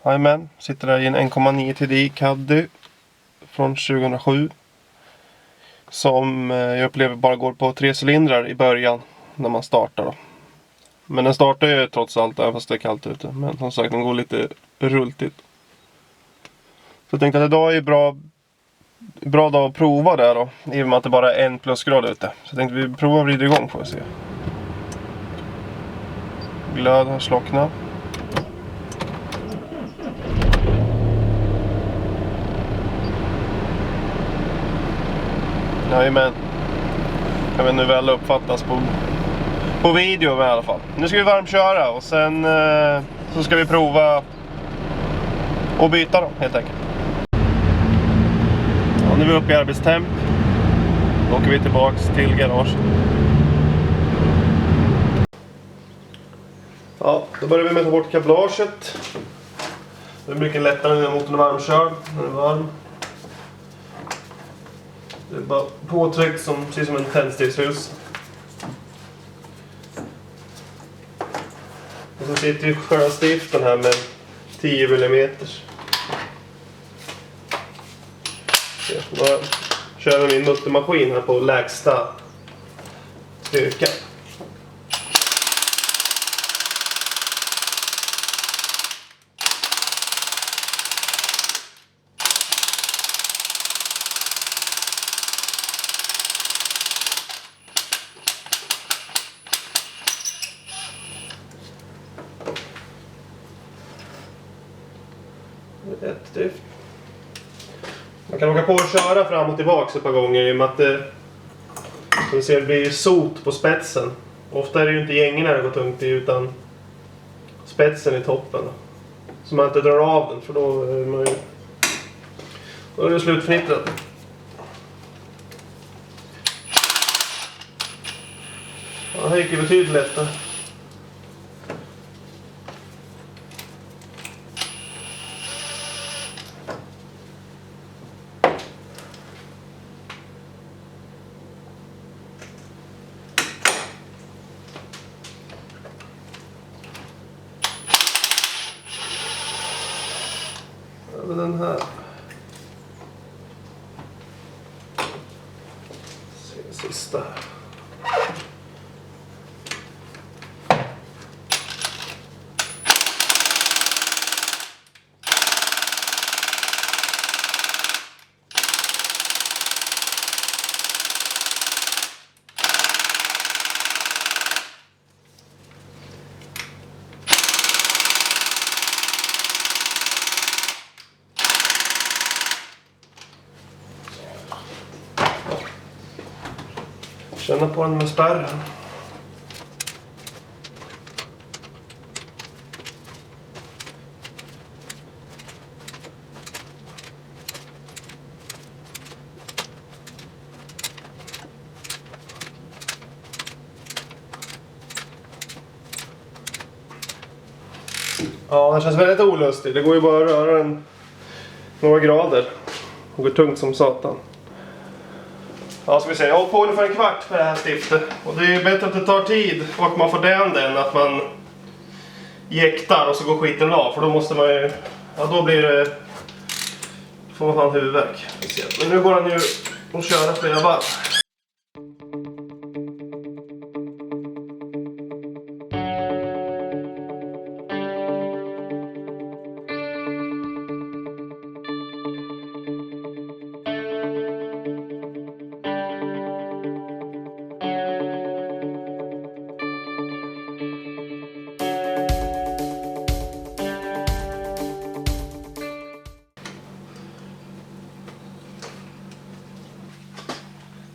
Jajamän, sitter där i en 1,9 TDI Caddy från 2007. Som jag upplever bara går på 3 cylindrar i början när man startar då. Men den startar ju trots allt även fast det är kallt ute. Men som sagt, den går lite rultigt. Så jag tänkte att idag är bra dag att prova det då. I och med att det bara är 1 plusgrad ute. Så jag tänkte vi provar att vrida igång får vi se. Glöd har slocknat. Jajamän. Jag vet inte hur väl det uppfattas på video i alla fall. Nu ska vi varmköra och sen så ska vi prova och byta då helt enkelt. Ja, nu är vi uppe i arbetstemp. Då åker vi tillbaks till garaget. Ja, då börjar vi med att ta bort kablaget. Det är mycket lättare när motorn är varmkörd. När den är varm. Det är bara påtryckt som, precis som en tändstickshus. Och så sitter ju själva stiften här med 10 mm. Då kör vi min muttermaskin här på lägsta styrka. Ett stift. Man kan åka på och köra fram och tillbaka ett par gånger i och med att det, som ser, blir sot på spetsen. Ofta är det ju inte gängen när det går tungt i utan spetsen i toppen. Så man inte drar av den för då är det slutfnittrat. Ja, här gick det betydligt lättare. Men den här. Sista här. Känna på den med spärren. Ja, den känns väldigt olustig. Det går ju bara att röra den några grader. Det går tungt som satan. Ja, ska vi se. Jag har hållit på ungefär en kvart med det här stiftet. Och det är bättre att det tar tid och man får den än att man jäktar och så går skiten av. För då måste man ju... Ja, då blir det... Får man fan huvudvärk. Men nu går han ju att köra flera varv.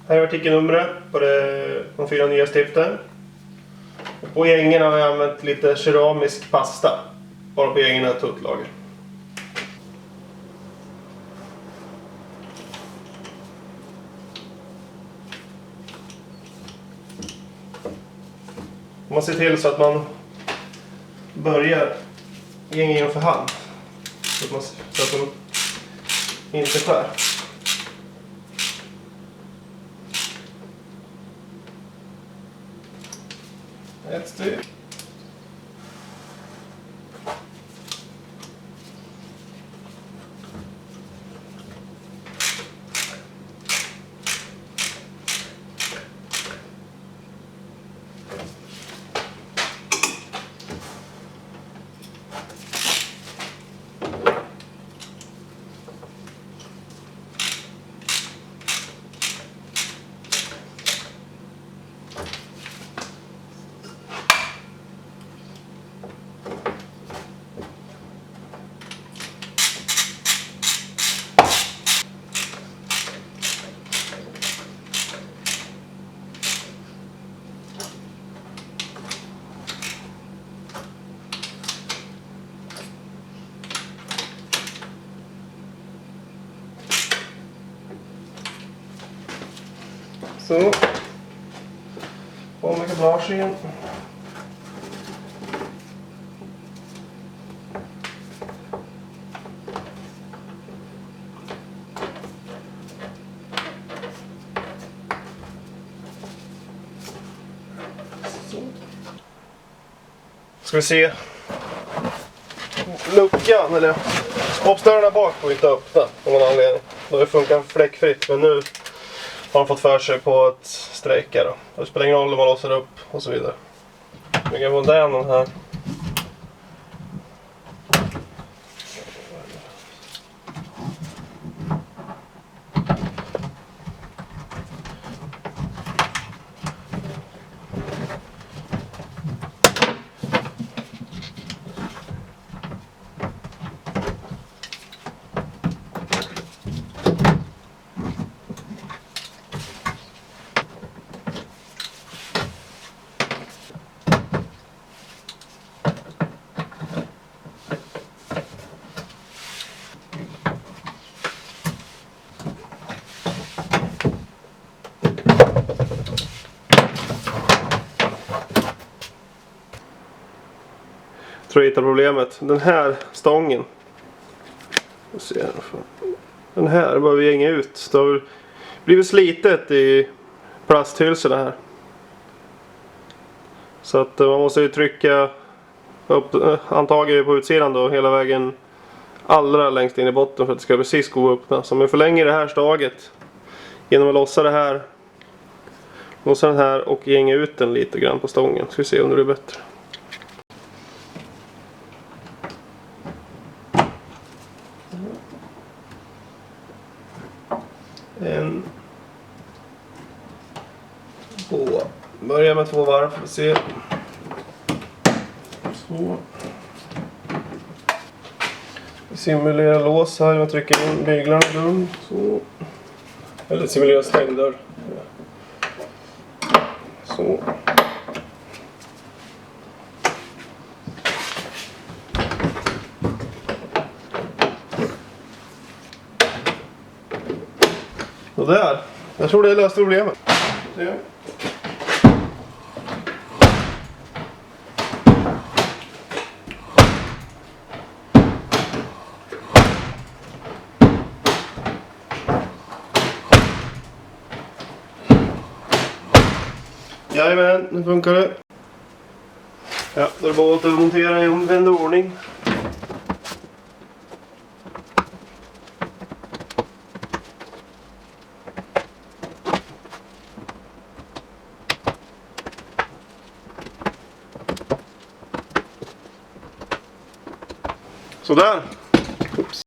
Här är artikelnumret på de 4 nya stiften. På gängen har jag använt lite keramisk pasta. Bara på gängen är tuttlager. Man ser till så att man börjar gängen för hand. Så att de inte skär. Ett styck. Så. På med kablage igen. Ska vi se. Luckan eller skåpsdörrarna bak får inte öppna av någon anledning. Det funkar fläckfritt, men nu har de fått för sig på ett strejka då. Det spelar ingen roll om man låser upp och så vidare. Vi kan få den här. Tror jag hittar problemet. Den här stången. Den här behöver vi hänga ut. Det har blivit slitet i plasthylsorna här. Så att man måste ju trycka upp, antagligen på utsidan då, hela vägen allra längst in i botten för att det ska precis gå upp. Så om vi förlänger det här staget genom att lossa det här, lossa den här och hänga ut den lite grann på stången. Ska vi se om det blir bättre. En, två. Börja med 2 varv för att se. Så. Simulera lås här. Jag trycker in byglarna i dörren. Så. Eller simulera stängdörr. Så. Och där. Jag tror det löste problemet. Ja. Jajamän, nu funkar det. Ja, då är det bara att montera i omvänd ordning. Sådär. Oops.